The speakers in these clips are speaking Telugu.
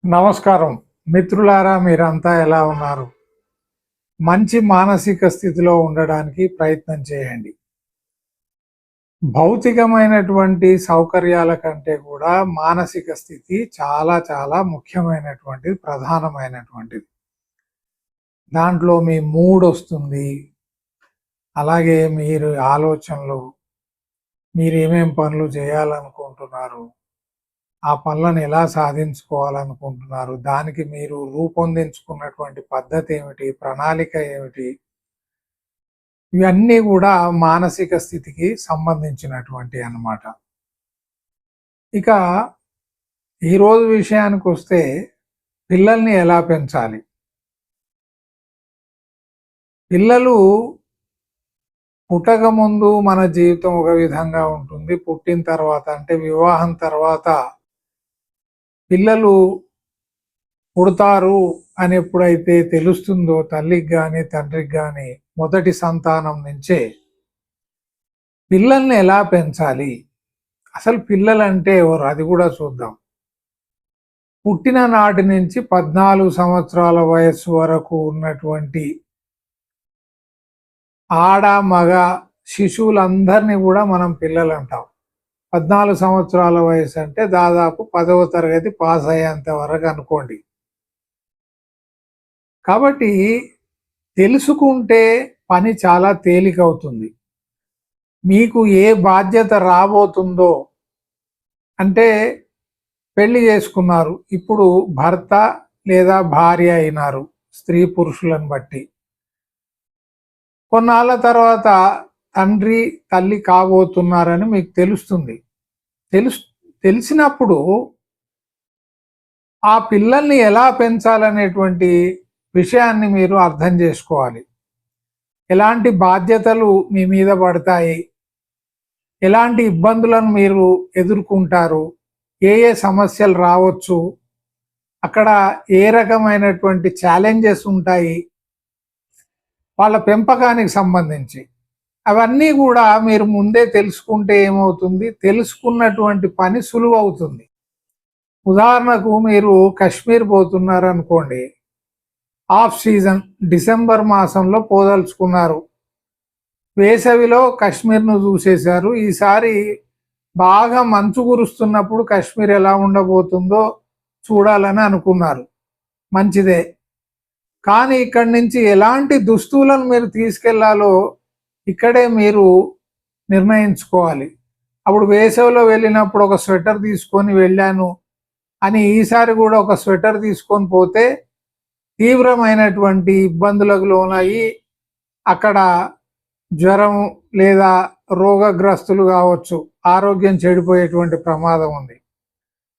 నమస్కారం మిత్రులారా, మీరంతా ఎలా ఉన్నారు? మంచి మానసిక స్థితిలో ఉండడానికి ప్రయత్నం చేయండి. భౌతికమైనటువంటి సౌకర్యాల కంటే కూడా మానసిక స్థితి చాలా చాలా ముఖ్యమైనటువంటిది, ప్రధానమైనటువంటిది. దాంట్లో మీ మూడ్ వస్తుంది, అలాగే మీరు ఆలోచనలు, మీరు ఏమేం పనులు చేయాలనుకుంటున్నారు, ఆ పనులను ఎలా సాధించుకోవాలనుకుంటున్నారు, దానికి మీరు రూపొందించుకున్నటువంటి పద్ధతి ఏమిటి, ప్రణాళిక ఏమిటి, ఇవన్నీ కూడా మానసిక స్థితికి సంబంధించినటువంటి అన్నమాట. ఇక ఈరోజు విషయానికి వస్తే పిల్లల్ని ఎలా పెంచాలి. పిల్లలు పుట్టక ముందు మన జీవితం ఒక విధంగా ఉంటుంది, పుట్టిన తర్వాత అంటే వివాహం తర్వాత పిల్లలు పుడతారు అని ఎప్పుడైతే తెలుస్తుందో తల్లికి కానీ తండ్రికి కానీ మొదటి సంతానం నుంచే పిల్లల్ని ఎలా పెంచాలి, అసలు పిల్లలంటే ఎవరు అది కూడా చూద్దాం. పుట్టిన నాటి నుంచి 14 సంవత్సరాల వయస్సు వరకు ఉన్నటువంటి ఆడ మగ శిశువులందరినీ కూడా మనం పిల్లలు అంటాం. 14 సంవత్సరాల వయసు అంటే దాదాపు 10వ తరగతి పాస్ అయ్యేంత వరకు అనుకోండి. కాబట్టి తెలుసుకుంటే పని చాలా తేలికవుతుంది. మీకు ఏ బాధ్యత రాబోతుందో, అంటే పెళ్లి చేసుకున్నారు, ఇప్పుడు భర్త లేదా భార్య అయినారు, స్త్రీ పురుషులను బట్టి. కొన్నాళ్ళ తర్వాత తండ్రి తల్లి కాబోతున్నారని మీకు తెలుస్తుంది. తెలిసినప్పుడు ఆ పిల్లల్ని ఎలా పెంచాలనేటువంటి విషయాన్ని మీరు అర్థం చేసుకోవాలి. ఎలాంటి బాధ్యతలు మీ మీద పడతాయి, ఎలాంటి ఇబ్బందులను మీరు ఎదుర్కొంటారు, ఏ ఏ సమస్యలు రావచ్చు, అక్కడ ఏ రకమైనటువంటి ఛాలెంజెస్ ఉంటాయి వాళ్ళ పెంపకానికి సంబంధించి, అవన్నీ కూడా మీరు ముందే తెలుసుకుంటే ఏమవుతుంది, తెలుసుకున్నటువంటి పని సులువు అవుతుంది. ఉదాహరణకు మీరు కాశ్మీర్ పోతున్నారు అనుకోండి, ఆఫ్ సీజన్ డిసెంబర్ మాసంలో పోదలుచుకున్నారు, వేసవిలో కాశ్మీర్ను చూసేశారు. ఈసారి బాగా మంచు కురుస్తున్నప్పుడు కాశ్మీర్ ఎలా ఉండబోతుందో చూడాలని అనుకున్నారు, మంచిదే. కానీ ఇక్కడి నుంచి ఎలాంటి దుస్తువులను మీరు తీసుకెళ్లాలో ఇక్కడే మీరు నిర్ణయించుకోవాలి. అప్పుడు వేసవిలో వెళ్ళినప్పుడు ఒక స్వెటర్ తీసుకొని వెళ్ళాను అని ఈసారి కూడా ఒక స్వెటర్ తీసుకొని పోతే తీవ్రమైనటువంటి ఇబ్బందులకు లోనయ్యి అక్కడ జ్వరం లేదా రోగగ్రస్తులు కావచ్చు, ఆరోగ్యం చెడిపోయేటువంటి ప్రమాదం ఉంది.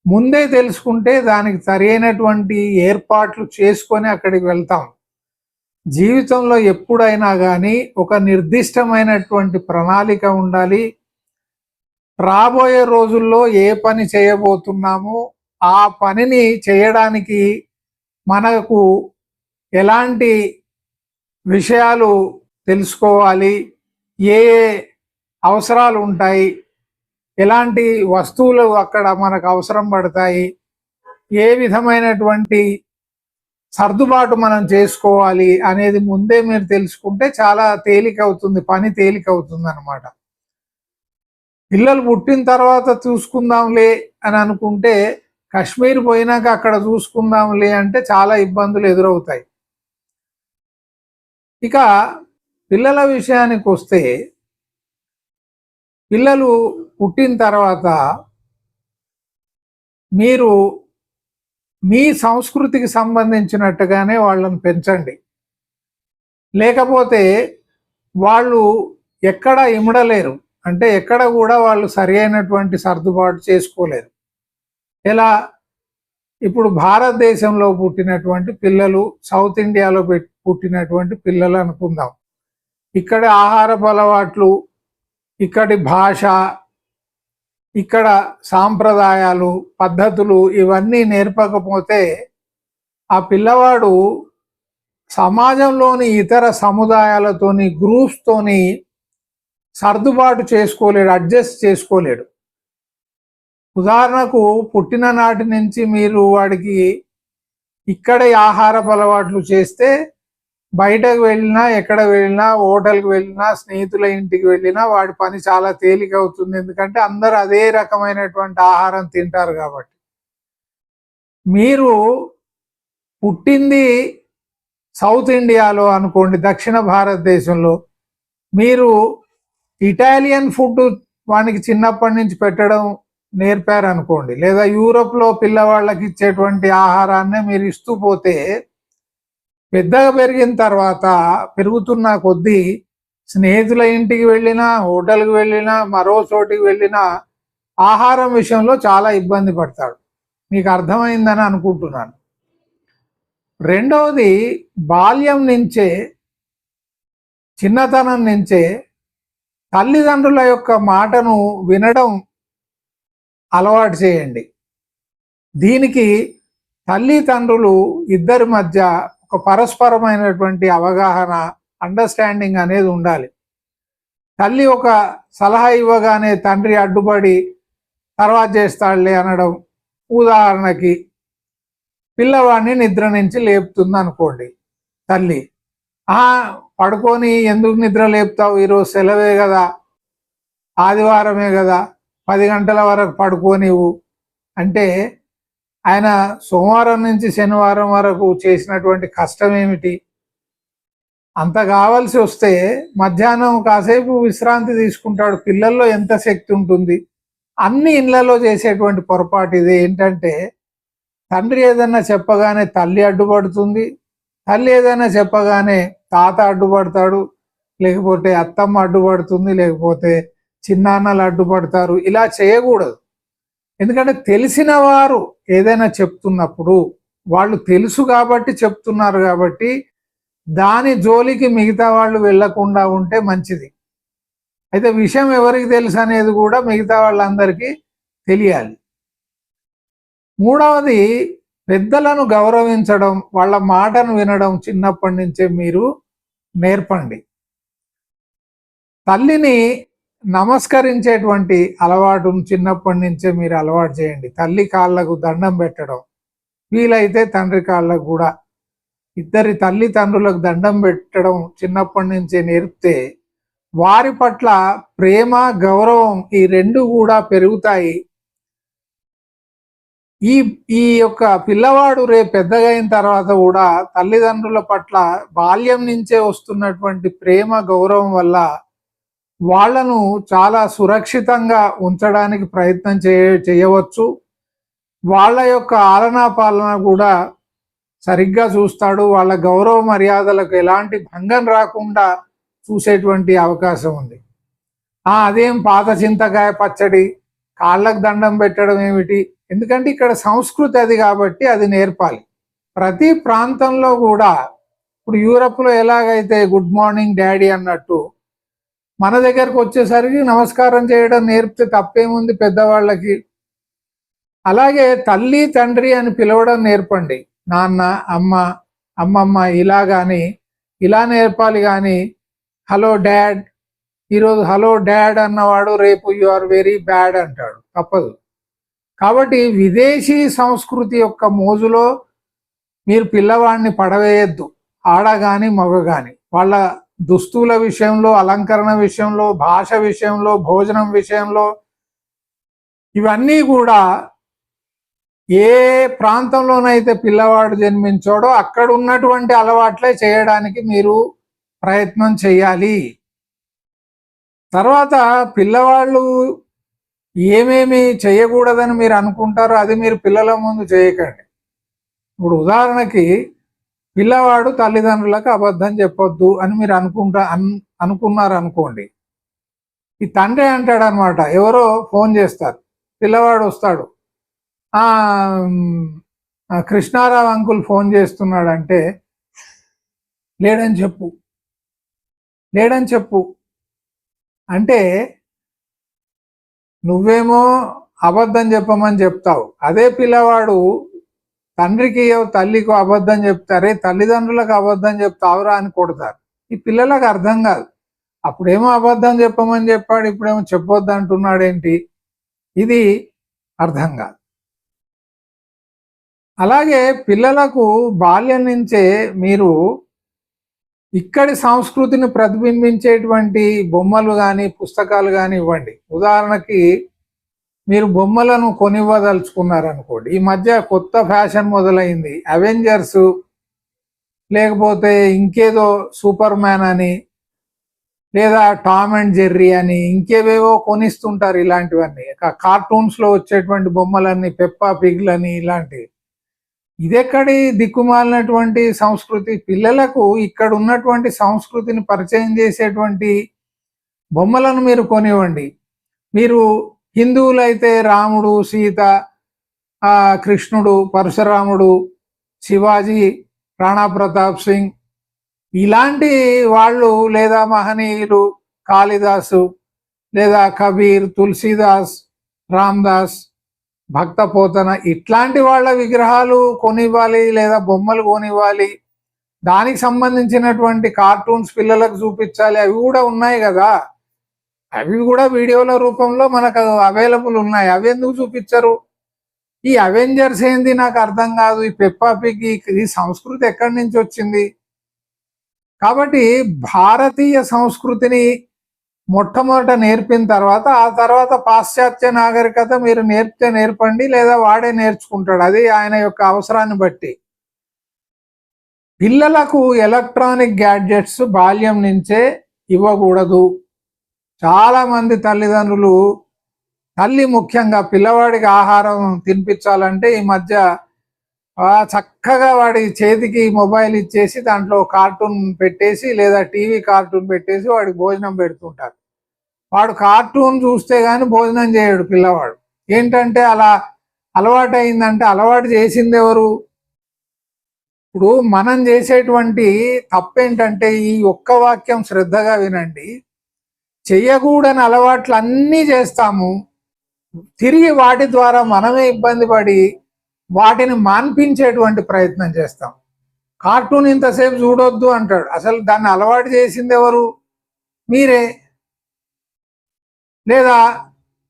ముందే తెలుసుకుంటే దానికి సరైనటువంటి ఏర్పాట్లు చేసుకొని అక్కడికి వెళ్తాం. జీవితంలో ఎప్పుడైనా కానీ ఒక నిర్దిష్టమైనటువంటి ప్రణాళిక ఉండాలి. రాబోయే రోజుల్లో ఏ పని చేయబోతున్నామో ఆ పనిని చేయడానికి మనకు ఎలాంటి విషయాలు తెలుసుకోవాలి, ఏ అవసరాలు ఉంటాయి, ఎలాంటి వస్తువులు అక్కడ మనకు అవసరం పడతాయి, ఏ విధమైనటువంటి సర్దుబాటు మనం చేసుకోవాలి అనేది ముందే మీరు తెలుసుకుంటే చాలా తేలికవుతుంది, పని తేలికవుతుంది అన్నమాట. పిల్లలు పుట్టిన తర్వాత చూసుకుందాంలే అని అనుకుంటే కాశ్మీర్ పోయినాక అక్కడ చూసుకుందాంలే అంటే చాలా ఇబ్బందులు ఎదురవుతాయి. ఇక పిల్లల విషయానికి వస్తే, పిల్లలు పుట్టిన తర్వాత మీరు మీ సంస్కృతికి సంబంధించినట్టుగానే వాళ్ళని పెంచండి. లేకపోతే వాళ్ళు ఎక్కడ ఇమడలేరు, అంటే ఎక్కడ కూడా వాళ్ళు సరి అయినటువంటి సర్దుబాటు చేసుకోలేరు. ఎలా, ఇప్పుడు భారతదేశంలో పుట్టినటువంటి పిల్లలు, సౌత్ ఇండియాలో పుట్టినటువంటి పిల్లలు అనుకుందాం. ఇక్కడ ఆహారపు అలవాట్లు, ఇక్కడి భాష, ఇక్కడ సాంప్రదాయాలు, పద్ధతులు ఇవన్నీ నేర్పకపోతే ఆ పిల్లవాడు సమాజంలోని ఇతర సముదాయాలతోని, గ్రూప్స్తోని సర్దుబాటు చేసుకోలేడు, అడ్జస్ట్ చేసుకోలేడు. ఉదాహరణకు పుట్టిన నాటి నుంచి మీరు వాడికి ఇక్కడ ఆహారపు అలవాట్లు చేస్తే బయటకు వెళ్ళినా, ఎక్కడ వెళ్ళినా, హోటల్కి వెళ్ళినా, స్నేహితుల ఇంటికి వెళ్ళినా వాడి పని చాలా తేలిక అవుతుంది. ఎందుకంటే అందరూ అదే రకమైనటువంటి ఆహారం తింటారు కాబట్టి. మీరు పుట్టింది సౌత్ ఇండియాలో అనుకోండి, దక్షిణ భారతదేశంలో, మీరు ఇటాలియన్ ఫుడ్ వానికి చిన్నప్పటి నుంచి పెట్టడం నేర్పారు అనుకోండి, లేదా యూరోప్లో పిల్లవాళ్ళకి ఇచ్చేటువంటి ఆహారాన్ని మీరు ఇస్తూ పోతే పెద్దగా పెరిగిన తర్వాత పెరుగుతున్న కొద్దీ స్నేహితుల ఇంటికి వెళ్ళినా, హోటల్కి వెళ్ళినా, మరో చోటికి వెళ్ళినా ఆహారం విషయంలో చాలా ఇబ్బంది పడతాడు. మీకు అర్థమైందని అనుకుంటున్నాను. రెండవది, బాల్యం నుంచే, చిన్నతనం నుంచే తల్లిదండ్రుల యొక్క మాటను వినడం అలవాటు చేయండి. దీనికి తల్లిదండ్రులు ఇద్దరి మధ్య ఒక పరస్పరమైనటువంటి అవగాహన, అండర్స్టాండింగ్ అనేది ఉండాలి. తల్లి ఒక సలహా ఇవ్వగానే తండ్రి అడ్డుపడి తర్వాత చేస్తాడులే అనడం. ఉదాహరణకి పిల్లవాడిని నిద్ర నుంచి లేపుతుంది అనుకోండి తల్లి, పడుకొని ఎందుకు నిద్ర లేపుతావు, ఈరోజు సెలవే కదా, ఆదివారమే కదా, 10 గంటల వరకు పడుకోనివ్వు అంటే ఆయన సోమవారం నుంచి శనివారం వరకు చేసినటువంటి కష్టం ఏమిటి? అంత కావాల్సి వస్తే మధ్యాహ్నం కాసేపు విశ్రాంతి తీసుకుంటాడు. పిల్లల్లో ఎంత శక్తి ఉంటుంది? అన్ని ఇళ్లలో చేసేటువంటి పొరపాటు ఇది. ఏంటంటే తండ్రి ఏదైనా చెప్పగానే తల్లి అడ్డుపడుతుంది, తల్లి ఏదైనా చెప్పగానే తాత అడ్డుపడతాడు, లేకపోతే అత్తమ్మ అడ్డుపడుతుంది, లేకపోతే చిన్నాన్నలు అడ్డుపడతారు. ఇలా చేయకూడదు. ఎందుకంటే తెలిసిన వారు ఏదైనా చెప్తున్నప్పుడు వాళ్ళు తెలుసు కాబట్టి చెప్తున్నారు కాబట్టి దాని జోలికి మిగతా వాళ్ళు వెళ్లకుండా ఉంటే మంచిది. అయితే విషయం ఎవరికి తెలుసు అనేది కూడా మిగతా వాళ్ళందరికీ తెలియాలి. మూడవది, పెద్దలను గౌరవించడం, వాళ్ళ మాటను వినడం చిన్నప్పటి నుంచే మీరు నేర్పండి. తల్లిని నమస్కరించేటువంటి అలవాటును చిన్నప్పటి నుంచే మీరు అలవాటు చేయండి. తల్లి కాళ్ళకు దండం పెట్టడం, వీలైతే తండ్రి కాళ్ళకు కూడా, ఇద్దరి తల్లిదండ్రులకు దండం పెట్టడం చిన్నప్పటి నుంచే నేర్పితే వారి పట్ల ప్రేమ, గౌరవం ఈ రెండు కూడా పెరుగుతాయి. ఈ యొక్క పిల్లవాడు రేపు పెద్దగా అయిన తర్వాత కూడా తల్లిదండ్రుల పట్ల బాల్యం నుంచే వస్తున్నటువంటి ప్రేమ, గౌరవం వల్ల వాళ్లను చాలా సురక్షితంగా ఉంచడానికి ప్రయత్నం చేయవచ్చు. వాళ్ళ యొక్క ఆలనా పాలన కూడా సరిగ్గా చూస్తాడు. వాళ్ళ గౌరవ మర్యాదలకు ఎలాంటి భంగం రాకుండా చూసేటువంటి అవకాశం ఉంది. అదేం పాత చింతకాయ పచ్చడి, కాళ్ళకు దండం పెట్టడం ఏమిటి? ఎందుకంటే ఇక్కడ సంస్కృతి అది కాబట్టి అది నేర్పాలి. ప్రతి ప్రాంతంలో కూడా, ఇప్పుడు యూరప్లో ఎలాగైతే గుడ్ మార్నింగ్ డాడీ అన్నట్టు మన దగ్గరకు వచ్చేసరికి నమస్కారం చేయడం నేర్పితే తప్పేముంది పెద్దవాళ్ళకి. అలాగే తల్లి, తండ్రి అని పిలవడం నేర్పండి. నాన్న, అమ్మ, అమ్మమ్మ ఇలా కానీ ఇలా నేర్పాలి. కానీ హలో డాడ్, ఈరోజు హలో డాడ్ అన్నవాడు రేపు యు ఆర్ వెరీ బ్యాడ్ అంటాడు, తప్పదు. కాబట్టి విదేశీ సంస్కృతి యొక్క మోజులో మీరు పిల్లవాడిని పడవేయద్దు. ఆడ కానీ మగ కానీ వాళ్ళ దుస్తుల విషయంలో, అలంకరణ విషయంలో, భాష విషయంలో, భోజనం విషయంలో, ఇవన్నీ కూడా ఏ ప్రాంతంలోనైతే పిల్లవాడు జన్మించాడో అక్కడ ఉన్నటువంటి అలవాట్లే చేయడానికి మీరు ప్రయత్నం చేయాలి. తర్వాత పిల్లవాళ్ళు ఏమేమి చేయకూడదని మీరు అనుకుంటారో అది మీరు పిల్లల ముందు చేయకండి. ఇప్పుడు ఉదాహరణకి పిల్లవాడు తల్లిదండ్రులకు అబద్ధం చెప్పొద్దు అని మీరు అనుకున్నారు అనుకోండి. ఈ తండ్రి అంటాడు అనమాట, ఎవరో ఫోన్ చేస్తారు, పిల్లవాడు వస్తాడు, కృష్ణారావు అంకుల్ ఫోన్ చేస్తున్నాడంటే లేడని చెప్పు, లేడని చెప్పు అంటే నువ్వేమో అబద్ధం చెప్పమని చెప్తావు. అదే పిల్లవాడు తండ్రికి తల్లికి అబద్ధం చెప్తారే, తల్లిదండ్రులకు అబద్ధం చెప్తావురా అని కొడతారు. ఈ పిల్లలకు అర్థం కాదు. అప్పుడేమో అబద్ధం చెప్పమని చెప్పాడు, ఇప్పుడేమో చెప్పొద్దు అంటున్నాడేంటి, ఇది అర్థం కాదు. అలాగే పిల్లలకు బాల్యం నుంచే మీరు ఇక్కడి సంస్కృతిని ప్రతిబింబించేటువంటి బొమ్మలు కానీ పుస్తకాలు కానీ ఇవ్వండి. ఉదాహరణకి మీరు బొమ్మలను కొనివ్వదలుచుకున్నారనుకోండి, ఈ మధ్య కొత్త ఫ్యాషన్ మొదలైంది, అవెంజర్స్ లేకపోతే ఇంకేదో సూపర్ మ్యాన్ అని, లేదా టామ్ అండ్ జెర్రీ అని ఇంకేవేవో కొనిస్తుంటారు. ఇలాంటివన్నీ కార్టూన్స్ లో వచ్చేటువంటి బొమ్మలన్నీ, పెప్పా పిగ్లని ఇలాంటివి. ఇదెక్కడి దిక్కుమాలినటువంటి సంస్కృతి? పిల్లలకు ఇక్కడ ఉన్నటువంటి సంస్కృతిని పరిచయం చేసేటువంటి బొమ్మలను మీరు కొనివ్వండి. మీరు హిందువులైతే రాముడు, సీత, కృష్ణుడు, పరశురాముడు, శివాజీ, రాణా ప్రతాప్ సింగ్ ఇలాంటి వాళ్ళు, లేదా మహనీయులు కాళిదాసు, లేదా కబీర్, తులసీదాస్, రామ్దాస్, భక్తపోతన ఇట్లాంటి వాళ్ళ విగ్రహాలు కొనివ్వాలి, లేదా బొమ్మలు కొనివ్వాలి. దానికి సంబంధించినటువంటి కార్టూన్స్ పిల్లలకు చూపించాలి. అవి కూడా ఉన్నాయి కదా, అవి కూడా వీడియోల రూపంలో మనకు అవైలబుల్ ఉన్నాయి. అవి ఎందుకు చూపించరు? ఈ అవెంజర్స్ ఏంది నాకు అర్థం కాదు. ఈ పెప్పా పిగ్, ఈ సంస్కృతి ఎక్కడి నుంచి వచ్చింది? కాబట్టి భారతీయ సంస్కృతిని మొట్టమొదట నేర్పిన తర్వాత, ఆ తర్వాత పాశ్చాత్య నాగరికత మీరు నేర్పితే నేర్పండి, లేదా వాడే నేర్చుకుంటాడు. అది ఆయన యొక్క అవసరాన్ని బట్టి. పిల్లలకు ఎలక్ట్రానిక్ గ్యాడ్జెట్స్ బాల్యం నుంచే ఇవ్వకూడదు. చాలా మంది తల్లిదండ్రులు, తల్లి ముఖ్యంగా పిల్లవాడికి ఆహారం తినిపించాలంటే ఈ మధ్య చక్కగా వాడి చేతికి మొబైల్ ఇచ్చేసి దాంట్లో కార్టూన్ పెట్టేసి, లేదా టీవీ కార్టూన్ పెట్టేసి వాడికి భోజనం పెడుతుంటారు. వాడు కార్టూన్ చూస్తే గాని భోజనం చేయడు పిల్లవాడు. ఏంటంటే అలా అలవాటు అయిందంటే, అలవాటు చేసింది ఎవరు? ఇప్పుడు మనం చేసేటువంటి తప్పేంటంటే, ఈ ఒక్క వాక్యం శ్రద్ధగా వినండి. చెయ్యకూడని అలవాట్లు అన్నీ చేస్తాము, తిరిగి వాటి ద్వారా మనమే ఇబ్బంది పడి వాటిని మాన్పించేటువంటి ప్రయత్నం చేస్తాం. కార్టూన్ ఇంతసేపు చూడొద్దు అంటాడు, అసలు దాన్ని అలవాటు చేసింది ఎవరు? మీరే. లేదా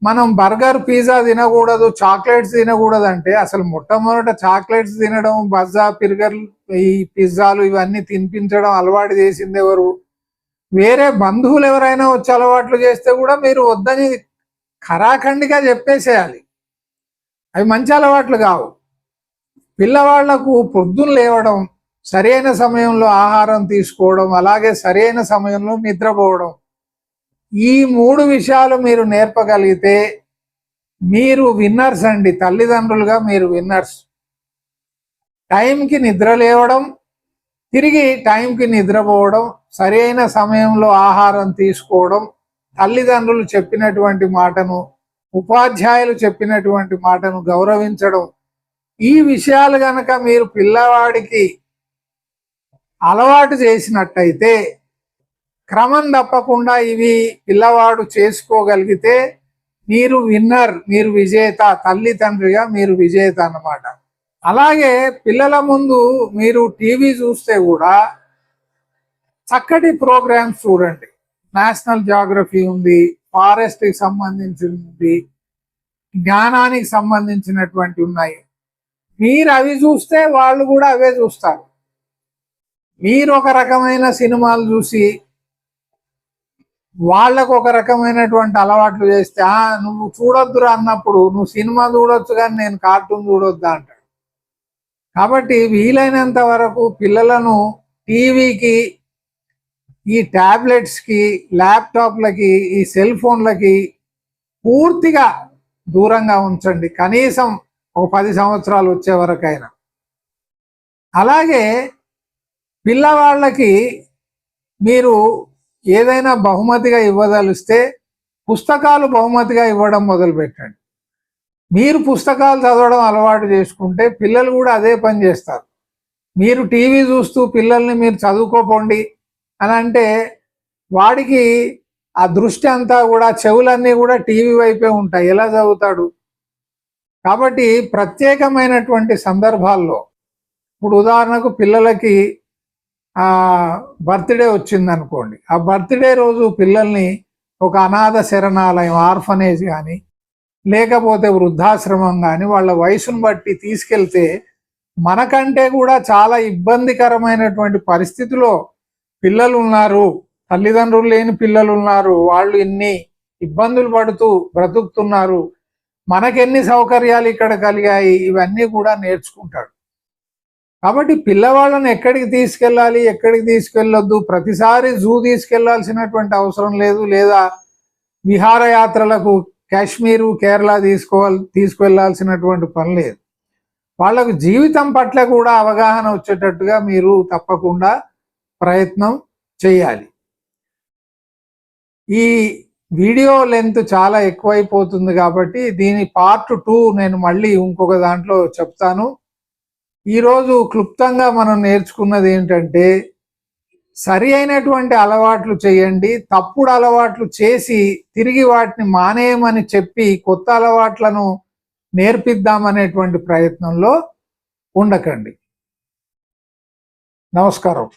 మనం బర్గర్, పిజ్జా తినకూడదు, చాక్లెట్స్ తినకూడదు అంటే, అసలు మొట్టమొదట చాక్లెట్స్ తినడం, బజ్జా, పిర్గర్లు, ఈ పిజ్జాలు ఇవన్నీ తినిపించడం అలవాటు చేసింది ఎవరు? వేరే బంధువులు ఎవరైనా వచ్చి అలవాట్లు చేస్తే కూడా మీరు వద్దని ఖరాఖండిగా చెప్పేసేయాలి. అవి మంచి అలవాట్లు కావు. పిల్లవాళ్లకు పొద్దున్న లేవడం, సరైన సమయంలో ఆహారం తీసుకోవడం, అలాగే సరైన సమయంలో నిద్రపోవడం, ఈ 3 విషయాలు మీరు నేర్పగలిగితే మీరు విన్నర్స్ అండి. తల్లిదండ్రులుగా మీరు విన్నర్స్. టైంకి నిద్ర లేవడం, తిరిగి టైంకి నిద్రపోవడం, సరైన సమయంలో ఆహారం తీసుకోవడం, తల్లిదండ్రులు చెప్పినటువంటి మాటను, ఉపాధ్యాయులు చెప్పినటువంటి మాటను గౌరవించడం, ఈ విషయాలు గనక మీరు పిల్లవాడికి అలవాటు చేసినట్టయితే, క్రమం తప్పకుండా ఇవి పిల్లవాడు చేసుకోగలిగితే మీరు విన్నర్, మీరు విజేత. తల్లి తండ్రిగా మీరు విజేత అన్నమాట. అలాగే పిల్లల ముందు మీరు టీవీ చూస్తే కూడా చక్కటి ప్రోగ్రామ్స్ చూడండి. నేషనల్ జియోగ్రఫీ ఉంది, ఫారెస్ట్కి సంబంధించింది, జ్ఞానానికి సంబంధించినటువంటి ఉన్నాయి. మీరు అవి చూస్తే వాళ్ళు కూడా అవే చూస్తారు. మీరు ఒక రకమైన సినిమాలు చూసి వాళ్ళకు ఒక రకమైనటువంటి అలవాట్లు చేస్తే, నువ్వు చూడొద్దురా అన్నప్పుడు, నువ్వు సినిమా చూడొచ్చు కానీ నేను కార్టూన్ చూడొద్దా అంటాడు. కాబట్టి వీలైనంత వరకు పిల్లలను టీవీకి, ఈ ట్యాబ్లెట్స్కి, ల్యాప్టాప్లకి, ఈ సెల్ ఫోన్లకి పూర్తిగా దూరంగా ఉంచండి, కనీసం ఒక 10 సంవత్సరాలు వచ్చే వరకైనా. అలాగే పిల్లవాళ్ళకి మీరు ఏదైనా బహుమతిగా ఇవ్వదలిస్తే పుస్తకాలు బహుమతిగా ఇవ్వడం మొదలు పెట్టండి. మీరు పుస్తకాలు చదవడం అలవాటు చేసుకుంటే పిల్లలు కూడా అదే పని చేస్తారు. మీరు టీవీ చూస్తూ పిల్లల్ని మీరు చదువుకోపోండి అని అంటే, వాడికి ఆ దృష్టి అంతా కూడా, చెవులన్నీ కూడా టీవీ వైపే ఉంటాయి. ఎలా చదువుతాడు? కాబట్టి ప్రత్యేకమైనటువంటి సందర్భాల్లో, ఇప్పుడు ఉదాహరణకు పిల్లలకి బర్త్డే వచ్చిందనుకోండి, ఆ బర్త్డే రోజు పిల్లల్ని ఒక అనాథ శరణాలయం, ఆర్ఫనేజ్ కానీ, లేకపోతే వృద్ధాశ్రమం కానీ వాళ్ళ వయసును బట్టి తీసుకెళ్తే మనకంటే కూడా చాలా ఇబ్బందికరమైనటువంటి పరిస్థితిలో పిల్లలు ఉన్నారు, తల్లిదండ్రులు లేని పిల్లలు ఉన్నారు, వాళ్ళు ఎన్ని ఇబ్బందులు పడుతూ బ్రతుకుతున్నారు, మనకెన్ని సౌకర్యాలు ఇక్కడ కలిగాయి, ఇవన్నీ కూడా నేర్చుకుంటాడు. కాబట్టి పిల్లవాళ్ళని ఎక్కడికి తీసుకెళ్ళాలి, ఎక్కడికి తీసుకెళ్ళొద్దు, ప్రతిసారి జూ తీసుకెళ్లాల్సినటువంటి అవసరం లేదు, లేదా విహారయాత్రలకు కాశ్మీరు కేరళ తీసుకువెళ్లాల్సినటువంటి పని లేదు. వాళ్ళకు జీవితం పట్ల కూడా అవగాహన వచ్చేటట్టుగా మీరు తప్పకుండా ప్రయత్నం చేయాలి. ఈ వీడియో లెంత్ చాలా ఎక్కువైపోతుంది కాబట్టి దీని పార్ట్ 2 నేను మళ్ళీ ఇంకొక దాంట్లో చెప్తాను. ఈరోజు క్లుప్తంగా మనం నేర్చుకున్నది ఏంటంటే, సరి అయినటువంటి అలవాట్లు చేయండి, తప్పుడు అలవాట్లు చేసి తిరిగి వాటిని మానేయమని చెప్పి కొత్త అలవాట్లను నేర్పిద్దామనేటువంటి ప్రయత్నంలో ఉండకండి. నమస్కారం.